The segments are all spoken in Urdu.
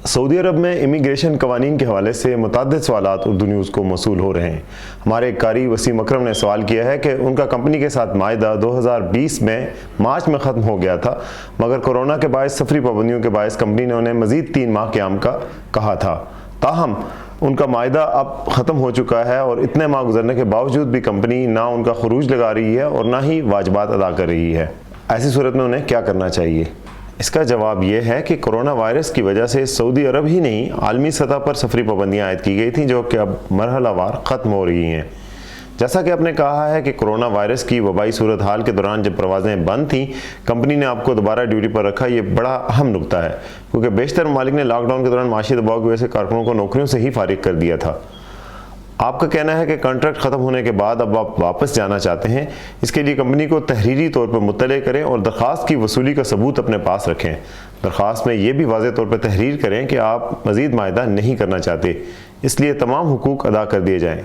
سعودی عرب میں امیگریشن قوانین کے حوالے سے متعدد سوالات اردو نیوز کو موصول ہو رہے ہیں۔ ہمارے ایک قاری وسیم اکرم نے سوال کیا ہے کہ ان کا کمپنی کے ساتھ معاہدہ 2020 میں مارچ میں ختم ہو گیا تھا، مگر کورونا کے باعث سفری پابندیوں کے باعث کمپنی نے انہیں مزید 3 ماہ قیام کا کہا تھا۔ تاہم ان کا معاہدہ اب ختم ہو چکا ہے اور اتنے ماہ گزرنے کے باوجود بھی کمپنی نہ ان کا خروج لگا رہی ہے اور نہ ہی واجبات ادا کر رہی ہے۔ ایسی صورت میں انہیں کیا کرنا چاہیے؟ اس کا جواب یہ ہے کہ کورونا وائرس کی وجہ سے سعودی عرب ہی نہیں، عالمی سطح پر سفری پابندیاں عائد کی گئی تھیں جو کہ اب مرحلہ وار ختم ہو رہی ہیں۔ جیسا کہ آپ نے کہا ہے کہ کورونا وائرس کی وبائی صورتحال کے دوران جب پروازیں بند تھیں، کمپنی نے آپ کو دوبارہ ڈیوٹی پر رکھا۔ یہ بڑا اہم نکتہ ہے کیونکہ بیشتر ممالک نے لاک ڈاؤن کے دوران معاشی دباؤ کی وجہ سے کارکنوں کو نوکریوں سے ہی فارغ کر دیا تھا۔ آپ کا کہنا ہے کہ کانٹریکٹ ختم ہونے کے بعد اب آپ واپس جانا چاہتے ہیں۔ اس کے لیے کمپنی کو تحریری طور پر مطلع کریں اور درخواست کی وصولی کا ثبوت اپنے پاس رکھیں۔ درخواست میں یہ بھی واضح طور پر تحریر کریں کہ آپ مزید معاہدہ نہیں کرنا چاہتے، اس لیے تمام حقوق ادا کر دیے جائیں۔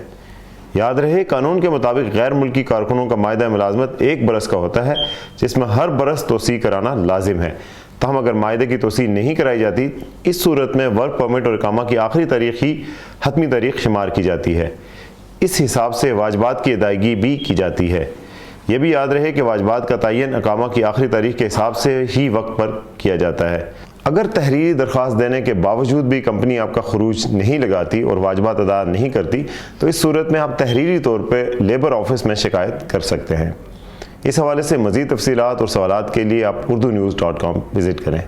یاد رہے، قانون کے مطابق غیر ملکی کارکنوں کا معاہدہ ملازمت 1 برس کا ہوتا ہے، جس میں ہر برس توسیع کرانا لازم ہے۔ تاہم اگر معاہدے کی توسیع نہیں کرائی جاتی، اس صورت میں ورک پرمٹ اور اقامہ کی آخری تاریخ ہی حتمی تاریخ شمار کی جاتی ہے۔ اس حساب سے واجبات کی ادائیگی بھی کی جاتی ہے۔ یہ بھی یاد رہے کہ واجبات کا تعین اقامہ کی آخری تاریخ کے حساب سے ہی وقت پر کیا جاتا ہے۔ اگر تحریری درخواست دینے کے باوجود بھی کمپنی آپ کا خروج نہیں لگاتی اور واجبات ادا نہیں کرتی، تو اس صورت میں آپ تحریری طور پہ لیبر آفس میں شکایت کر سکتے ہیں۔ اس حوالے سے مزید تفصیلات اور سوالات کے لیے آپ urdunews.com وزٹ کریں۔